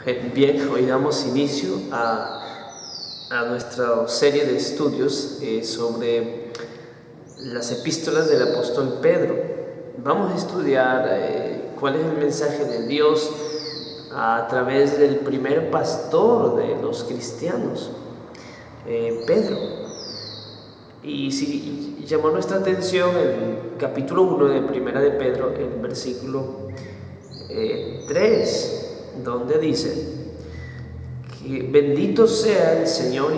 Bien, hoy damos inicio a nuestra serie de estudios sobre las epístolas del apóstol Pedro. Vamos a estudiar cuál es el mensaje de Dios a través del primer pastor de los cristianos, Pedro. Y si llamó nuestra atención el capítulo 1 de Primera de Pedro, el versículo 3, donde dice que bendito sea el Señor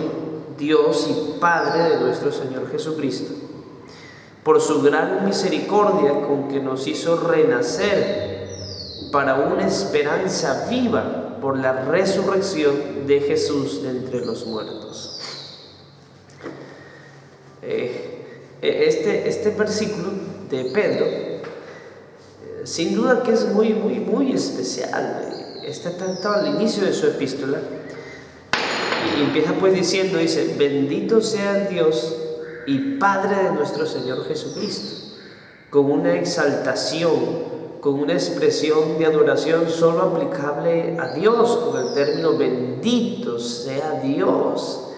Dios y Padre de nuestro Señor Jesucristo, por su gran misericordia con que nos hizo renacer para una esperanza viva por la resurrección de Jesús de entre los muertos. Este versículo de Pedro, sin duda que es muy especial. Está tanto al inicio de su epístola y empieza pues diciendo, dice, bendito sea el Dios y Padre de nuestro Señor Jesucristo, con una exaltación, con una expresión de adoración solo aplicable a Dios, con el término bendito sea Dios.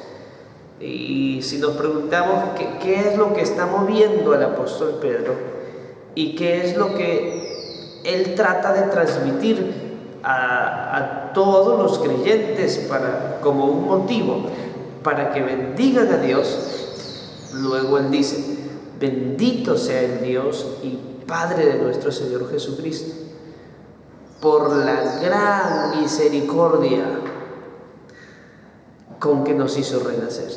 Y si nos preguntamos qué es lo que está moviendo al apóstol Pedro y qué es lo que él trata de transmitir a todos los creyentes como un motivo para que bendigan a Dios, luego él dice, bendito sea el Dios y Padre de nuestro Señor Jesucristo, por la gran misericordia con que nos hizo renacer.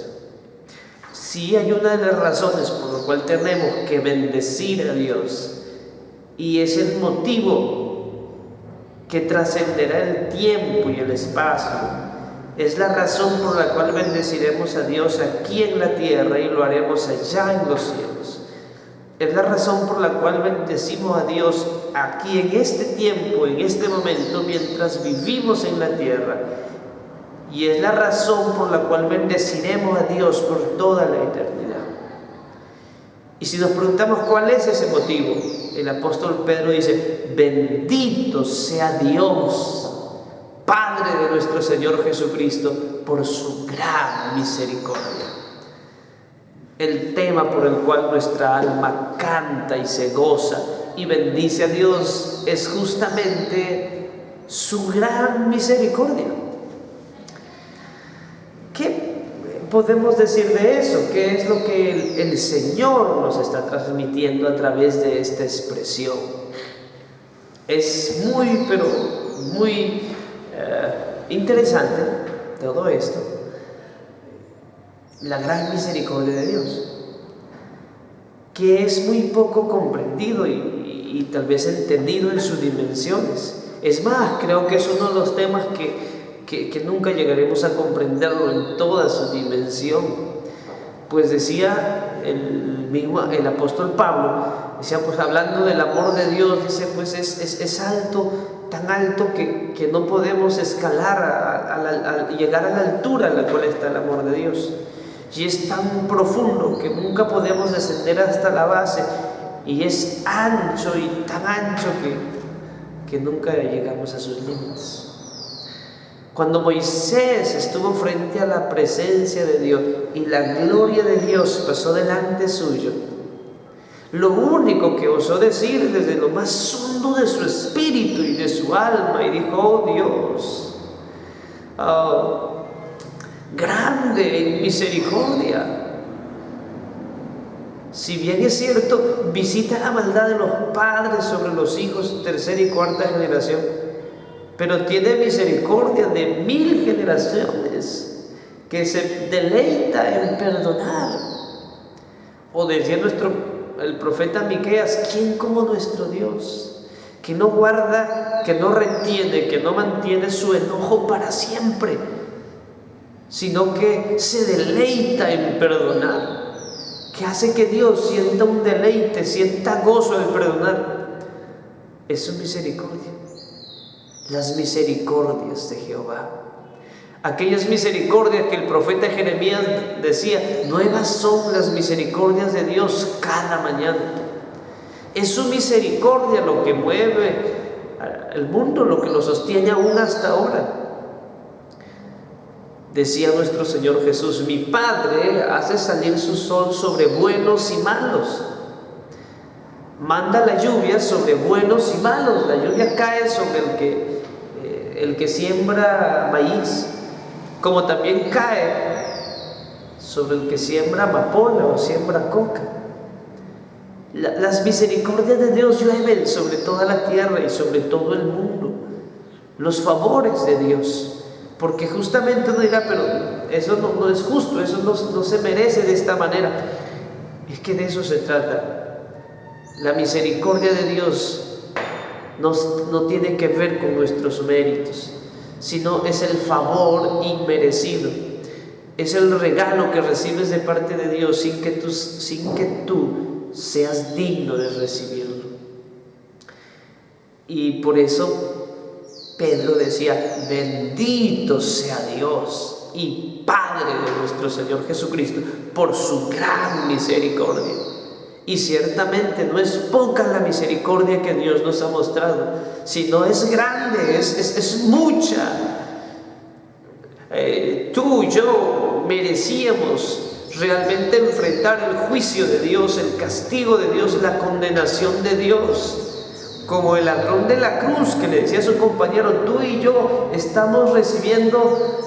Si hay una de las razones por la cual tenemos que bendecir a Dios, y es el motivo que trascenderá el tiempo y el espacio, es la razón por la cual bendeciremos a Dios aquí en la tierra y lo haremos allá en los cielos. Es la razón por la cual bendecimos a Dios aquí en este tiempo, en este momento, mientras vivimos en la tierra. Y es la razón por la cual bendeciremos a Dios por toda la eternidad. Y si nos preguntamos cuál es ese motivo, el apóstol Pedro dice, bendito sea Dios, Padre de nuestro Señor Jesucristo, por su gran misericordia. El tema por el cual nuestra alma canta y se goza y bendice a Dios es justamente su gran misericordia. ¿Qué podemos decir de eso? ¿Qué es lo que el Señor nos está transmitiendo a través de esta expresión? Es muy interesante todo esto, la gran misericordia de Dios, que es muy poco comprendido y tal vez entendido en sus dimensiones. Es más, creo que es uno de los temas que nunca llegaremos a comprenderlo en toda su dimensión. Pues decía el apóstol Pablo, decía, pues hablando del amor de Dios, dice, pues es alto, tan alto que no podemos escalar, llegar a la altura en la cual está el amor de Dios. Y es tan profundo que nunca podemos descender hasta la base, y es ancho y tan ancho que nunca llegamos a sus límites. Cuando Moisés estuvo frente a la presencia de Dios y la gloria de Dios pasó delante suyo, lo único que osó decir desde lo más hondo de su espíritu y de su alma, y dijo, oh Dios, grande en misericordia. Si bien es cierto, visita la maldad de los padres sobre los hijos, tercera y cuarta generación, pero tiene misericordia de 1000 generaciones, que se deleita en perdonar. O decía el profeta Miqueas, ¿quién como nuestro Dios? Que no guarda, que no retiene, que no mantiene su enojo para siempre, sino que se deleita en perdonar, que hace que Dios sienta un deleite, sienta gozo en perdonar. Es su misericordia. Las misericordias de Jehová, aquellas misericordias que el profeta Jeremías decía, nuevas son las misericordias de Dios cada mañana. Es su misericordia lo que mueve el mundo, lo que lo sostiene aún hasta ahora. Decía nuestro Señor Jesús: mi Padre hace salir su sol sobre buenos y malos. Manda la lluvia sobre buenos y malos. La lluvia cae sobre el que siembra maíz, como también cae sobre el que siembra amapola o siembra coca. Las misericordias de Dios llueven sobre toda la tierra y sobre todo el mundo. Los favores de Dios. Porque justamente uno dirá: pero eso no es justo, eso no se merece de esta manera. Es que de eso se trata. La misericordia de Dios no tiene que ver con nuestros méritos, sino es el favor inmerecido. Es el regalo que recibes de parte de Dios sin que tú seas digno de recibirlo. Y por eso Pedro decía: bendito sea Dios y Padre de nuestro Señor Jesucristo por su gran misericordia. Y ciertamente no es poca la misericordia que Dios nos ha mostrado, sino es grande, es mucha. Tú y yo merecíamos realmente enfrentar el juicio de Dios, el castigo de Dios, la condenación de Dios. Como el ladrón de la cruz que le decía a su compañero: tú y yo estamos recibiendo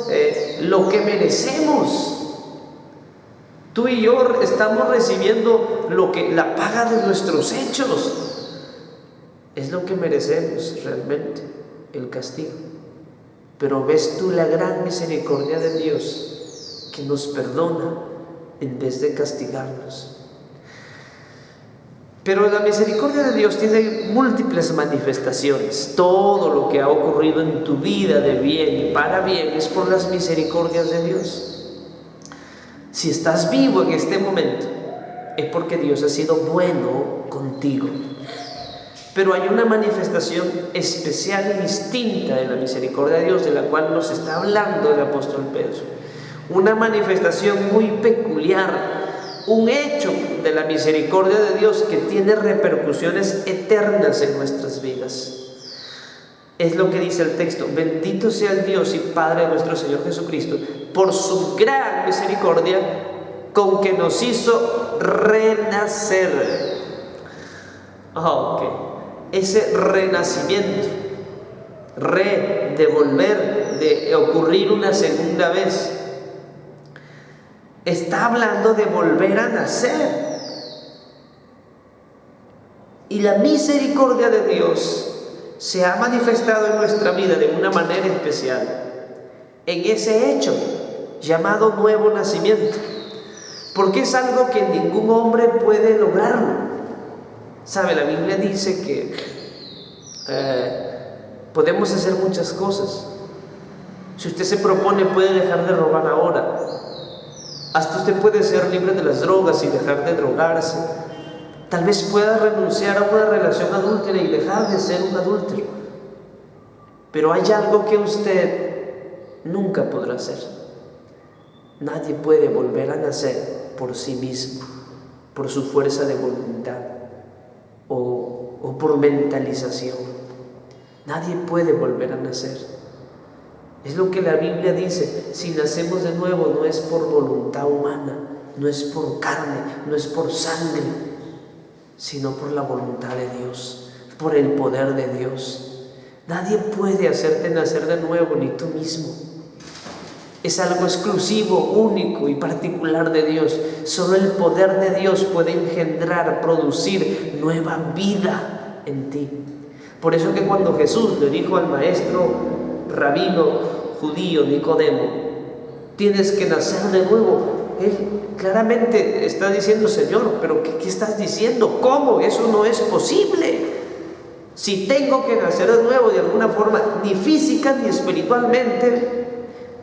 lo que merecemos. Tú y yo estamos recibiendo la paga de nuestros hechos. Es lo que merecemos realmente, el castigo. Pero ves tú la gran misericordia de Dios, que nos perdona en vez de castigarnos. Pero la misericordia de Dios tiene múltiples manifestaciones. Todo lo que ha ocurrido en tu vida de bien y para bien es por las misericordias de Dios. Si estás vivo en este momento, es porque Dios ha sido bueno contigo. Pero hay una manifestación especial y distinta de la misericordia de Dios, de la cual nos está hablando el apóstol Pedro. Una manifestación muy peculiar, un hecho de la misericordia de Dios que tiene repercusiones eternas en nuestras vidas. Es lo que dice el texto: bendito sea el Dios y Padre de nuestro Señor Jesucristo, por su gran misericordia con que nos hizo renacer. Ese renacimiento, de volver, de ocurrir una segunda vez, está hablando de volver a nacer. Y la misericordia de Dios se ha manifestado en nuestra vida de una manera especial en ese hecho llamado nuevo nacimiento, porque es algo que ningún hombre puede lograrlo. ¿Sabe? La Biblia dice que podemos hacer muchas cosas. Si usted se propone, puede dejar de robar ahora. Hasta usted puede ser libre de las drogas y dejar de drogarse. Tal vez pueda renunciar a una relación adúltera y dejar de ser un adúltero. Pero hay algo que usted nunca podrá hacer. Nadie puede volver a nacer por sí mismo, por su fuerza de voluntad o por mentalización. Nadie puede volver a nacer. Es lo que la Biblia dice: si nacemos de nuevo no es por voluntad humana, no es por carne, no es por sangre, sino por la voluntad de Dios, por el poder de Dios. Nadie puede hacerte nacer de nuevo, ni tú mismo. Es algo exclusivo, único y particular de Dios. Solo el poder de Dios puede engendrar, producir nueva vida en ti. Por eso que cuando Jesús le dijo al maestro rabino judío Nicodemo: tienes que nacer de nuevo, él claramente está diciendo: Señor, ¿pero qué estás diciendo? ¿Cómo? Eso no es posible. Si tengo que nacer de nuevo de alguna forma, ni física ni espiritualmente,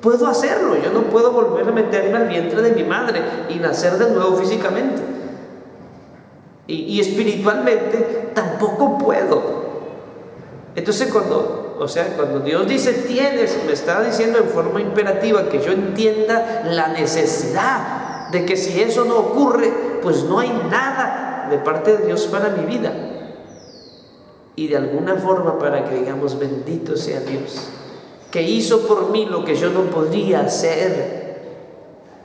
puedo hacerlo. Yo no puedo volver a meterme al vientre de mi madre y nacer de nuevo físicamente. Y espiritualmente tampoco puedo. Entonces cuando Dios dice tienes, me está diciendo en forma imperativa que yo entienda la necesidad de que si eso no ocurre, pues no hay nada de parte de Dios para mi vida. Y de alguna forma para que digamos: bendito sea Dios, que hizo por mí lo que yo no podría hacer.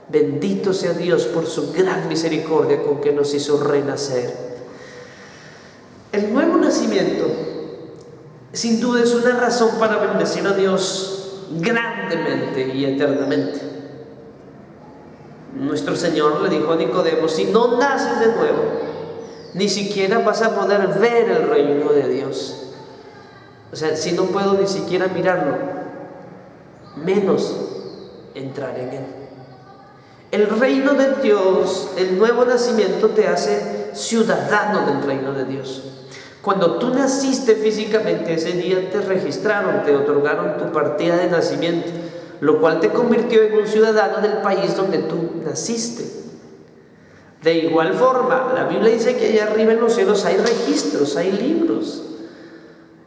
Bendito sea Dios por su gran misericordia con que nos hizo renacer. El nuevo nacimiento, sin duda, es una razón para bendecir a Dios grandemente y eternamente. Nuestro Señor le dijo a Nicodemo: si no naces de nuevo, ni siquiera vas a poder ver el reino de Dios. O sea, si no puedo ni siquiera mirarlo, menos entrar en él. El reino de Dios, el nuevo nacimiento, te hace ciudadano del reino de Dios. Cuando tú naciste físicamente, ese día te registraron, te otorgaron tu partida de nacimiento, lo cual te convirtió en un ciudadano del país donde tú naciste. De igual forma, la Biblia dice que allá arriba en los cielos hay registros, hay libros.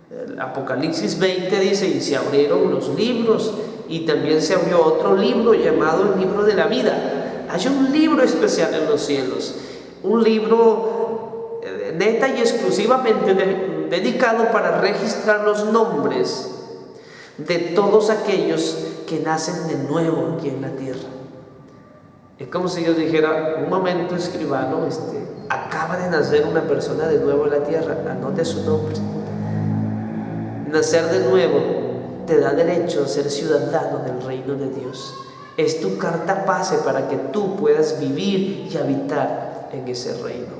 El Apocalipsis 20 dice: y se abrieron los libros, y también se abrió otro libro llamado el libro de la vida. Hay un libro especial en los cielos, un libro neta y exclusivamente dedicado para registrar los nombres de todos aquellos que nacen de nuevo aquí en la tierra. Es como si yo dijera: un momento, escribano, acaba de nacer una persona de nuevo en la tierra, anote su nombre. Nacer de nuevo te da derecho a ser ciudadano del reino de Dios. Es tu carta pase para que tú puedas vivir y habitar en ese reino.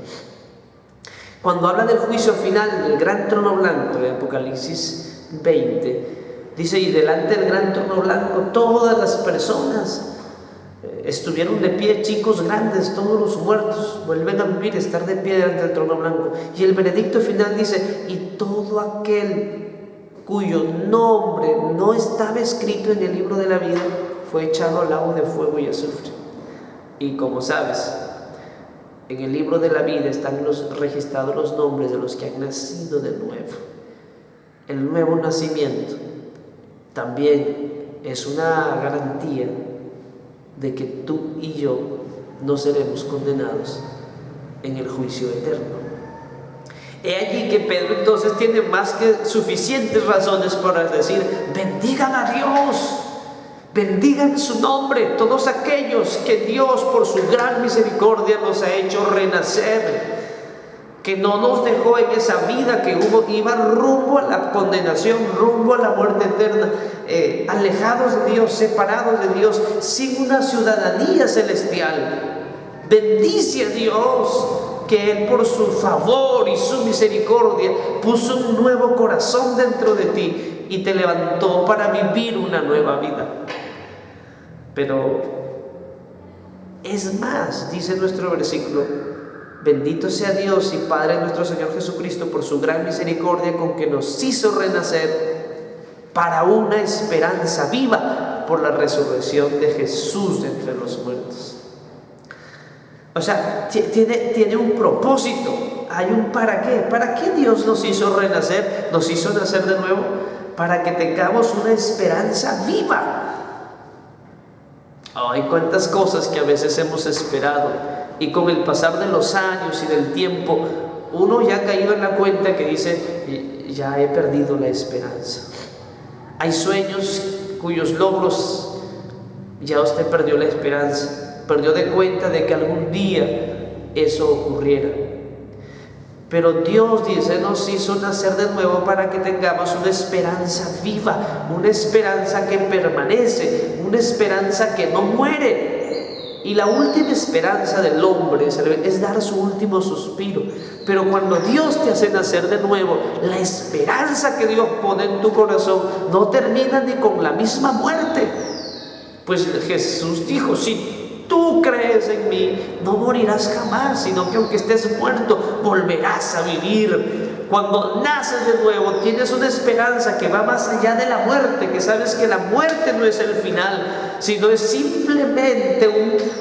Cuando habla del juicio final en el gran trono blanco de Apocalipsis 20, dice: y delante del gran trono blanco todas las personas estuvieron de pie, chicos, grandes, todos los muertos vuelven a vivir, estar de pie delante del trono blanco. Y el veredicto final dice: y todo aquel cuyo nombre no estaba escrito en el libro de la vida fue echado al lago de fuego y azufre. Y como sabes, en el libro de la vida están registrados los nombres de los que han nacido de nuevo. El nuevo nacimiento también es una garantía de que tú y yo no seremos condenados en el juicio eterno. He allí que Pedro entonces tiene más que suficientes razones para decir: bendigan a Dios, bendigan su nombre, todos aquellos que Dios por su gran misericordia nos ha hecho renacer, que no nos dejó en esa vida que iba rumbo a la condenación, rumbo a la muerte eterna, alejados de Dios, separados de Dios, sin una ciudadanía celestial. Bendice a Dios que Él, por su favor y su misericordia, puso un nuevo corazón dentro de ti y te levantó para vivir una nueva vida. Pero es más, dice nuestro versículo: bendito sea Dios y Padre de nuestro Señor Jesucristo por su gran misericordia con que nos hizo renacer para una esperanza viva por la resurrección de Jesús de entre los muertos. O sea, tiene un propósito, hay un para qué. ¿Para qué Dios nos hizo renacer? Nos hizo nacer de nuevo para que tengamos una esperanza viva. Hay cuántas cosas que a veces hemos esperado y con el pasar de los años y del tiempo uno ya ha caído en la cuenta que dice: ya he perdido la esperanza. Hay sueños cuyos logros ya usted perdió la esperanza. Perdió de cuenta de que algún día eso ocurriera. Pero Dios, dice, nos hizo nacer de nuevo para que tengamos una esperanza viva, una esperanza que permanece, una esperanza que no muere. Y la última esperanza del hombre es dar su último suspiro. Pero cuando Dios te hace nacer de nuevo, la esperanza que Dios pone en tu corazón no termina ni con la misma muerte. Pues Jesús dijo: si tú crees en mí, no morirás jamás, sino que aunque estés muerto, volverás a vivir. Cuando naces de nuevo, tienes una esperanza que va más allá de la muerte, que sabes que la muerte no es el final, sino es simplemente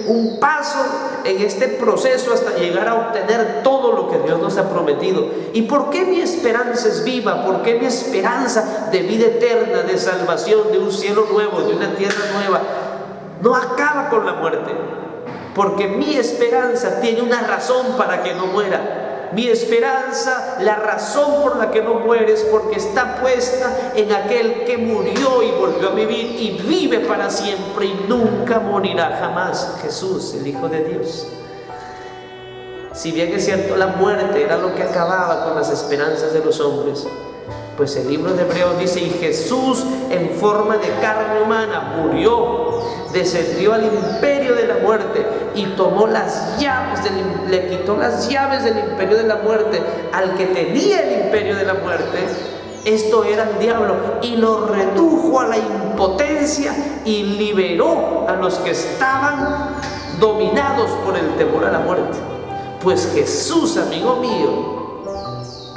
un paso en este proceso hasta llegar a obtener todo lo que Dios nos ha prometido. ¿Y por qué mi esperanza es viva? ¿Por qué mi esperanza de vida eterna, de salvación, de un cielo nuevo, de una tierra nueva, no acaba con la muerte? Porque mi esperanza tiene una razón para que no muera. Mi esperanza, la razón por la que no muere, es porque está puesta en aquel que murió y volvió a vivir y vive para siempre y nunca morirá jamás. Jesús, el Hijo de Dios. Si bien es cierto, la muerte era lo que acababa con las esperanzas de los hombres, pues el libro de Hebreos dice: y Jesús en forma de carne humana murió, descendió al imperio de la muerte y tomó las llaves le quitó las llaves del imperio de la muerte al que tenía el imperio de la muerte. Esto era el diablo, y lo redujo a la impotencia y liberó a los que estaban dominados por el temor a la muerte. Pues Jesús, amigo mío,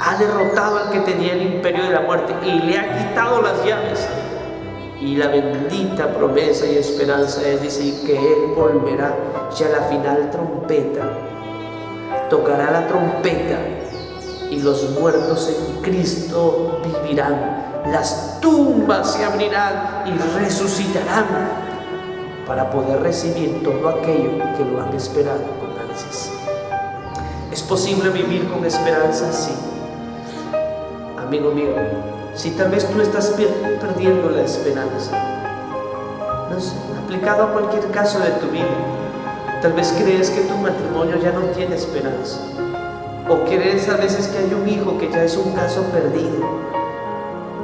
ha derrotado al que tenía el imperio de la muerte y le ha quitado las llaves. Y la bendita promesa y esperanza es, dice, que Él volverá ya a la final trompeta. Tocará la trompeta y los muertos en Cristo vivirán. Las tumbas se abrirán y resucitarán para poder recibir todo aquello que lo han esperado con ansias. ¿Es posible vivir con esperanza? Sí. Amigo mío, si tal vez tú estás perdiendo la esperanza, no sé, aplicado a cualquier caso de tu vida, tal vez crees que tu matrimonio ya no tiene esperanza, o crees a veces que hay un hijo que ya es un caso perdido,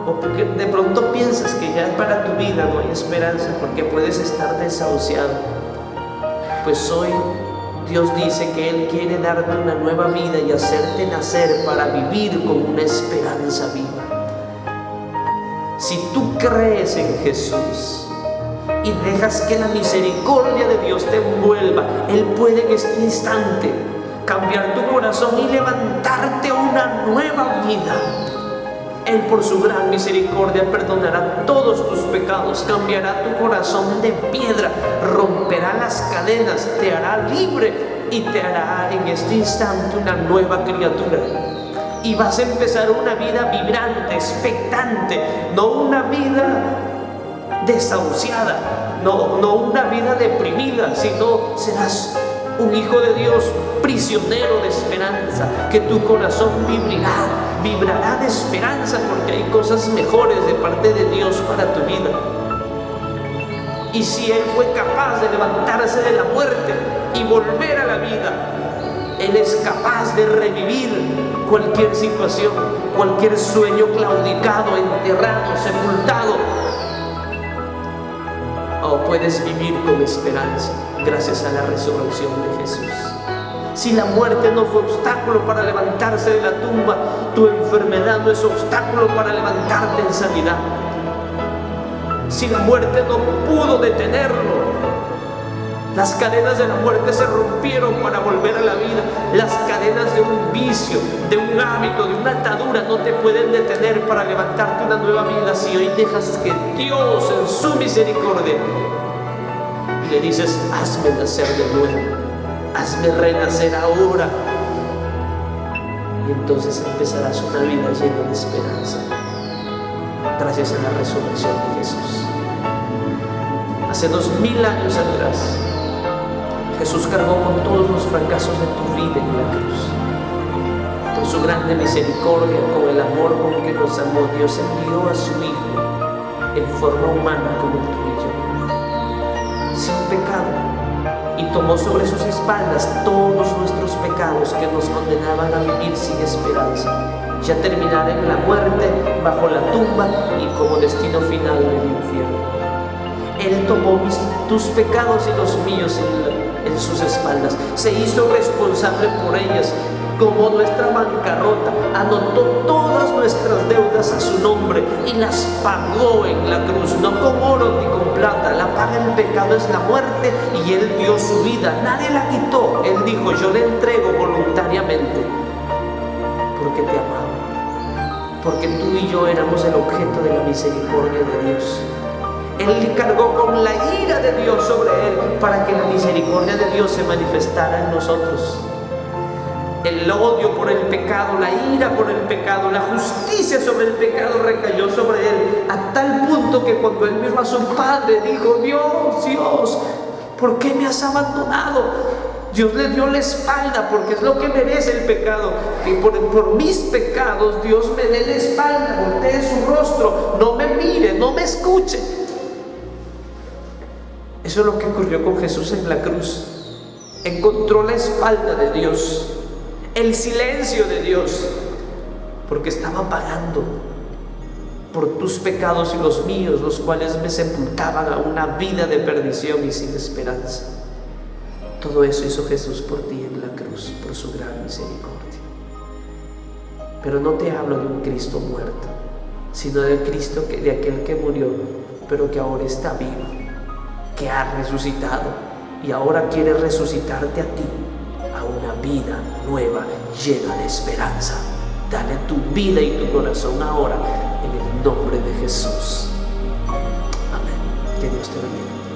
o porque de pronto piensas que ya para tu vida no hay esperanza porque puedes estar desahuciado. Pues hoy Dios dice que Él quiere darte una nueva vida y hacerte nacer para vivir con una esperanza viva. Si tú crees en Jesús y dejas que la misericordia de Dios te envuelva, Él puede en este instante cambiar tu corazón y levantarte una nueva vida. Él, por su gran misericordia, perdonará todos tus pecados, cambiará tu corazón de piedra, romperá las cadenas, te hará libre y te hará en este instante una nueva criatura. Y vas a empezar una vida vibrante, expectante, no una vida desahuciada, no una vida deprimida, sino serás un hijo de Dios, prisionero de esperanza, que tu corazón vibrará de esperanza, porque hay cosas mejores de parte de Dios para tu vida. Y si Él fue capaz de levantarse de la muerte y volver a la vida, Él es capaz de revivir cualquier situación, cualquier sueño claudicado, enterrado, sepultado. O puedes vivir con esperanza gracias a la resurrección de Jesús. Si la muerte no fue obstáculo para levantarse de la tumba, tu enfermedad no es obstáculo para levantarte en sanidad. Si la muerte no pudo detenerlo, las cadenas de la muerte se rompieron para volver a la vida. Las cadenas de un vicio, de un hábito, de una atadura no te pueden detener para levantarte una nueva vida. Si hoy dejas que Dios en su misericordia y le dices: hazme nacer de nuevo, hazme renacer ahora, y entonces empezarás una vida llena de esperanza gracias a la resurrección de Jesús. Hace 2000 años atrás, Jesús cargó con todos los fracasos de tu vida en la cruz. Por su grande misericordia, con el amor con que nos amó, Dios envió a su Hijo en forma humana como tú y yo, sin pecado, y tomó sobre sus espaldas todos nuestros pecados que nos condenaban a vivir sin esperanza, ya terminar en la muerte, bajo la tumba y como destino final el infierno. Él tomó tus pecados y los míos en sus espaldas, se hizo responsable por ellas, tomó nuestra bancarrota, anotó todas nuestras deudas a su nombre y las pagó en la cruz, no con oro ni con plata. La paga del pecado es la muerte, y Él dio su vida, nadie la quitó. Él dijo: yo le entrego voluntariamente, porque te amaba, porque tú y yo éramos el objeto de la misericordia de Dios. Él cargó con la ira de Dios sobre Él para que la misericordia de Dios se manifestara en nosotros. El odio por el pecado, la ira por el pecado, la justicia sobre el pecado recayó sobre Él, a tal punto que cuando Él miró a su Padre dijo: Dios, ¿por qué me has abandonado? Dios le dio la espalda, porque es lo que merece el pecado, que por mis pecados Dios me dé la espalda, voltee su rostro, no me mire, no me escuche. Eso es lo que ocurrió con Jesús en la cruz. Encontró la espalda de Dios, el silencio de Dios, porque estaba pagando por tus pecados y los míos, los cuales me sepultaban a una vida de perdición y sin esperanza. Todo eso hizo Jesús por ti en la cruz, por su gran misericordia. Pero no te hablo de un Cristo muerto, sino de Cristo, de aquel que murió, pero que ahora está vivo, que ha resucitado y ahora quiere resucitarte a ti, a una vida nueva, llena de esperanza. Dale tu vida y tu corazón ahora, en el nombre de Jesús. Amén. Que Dios te bendiga.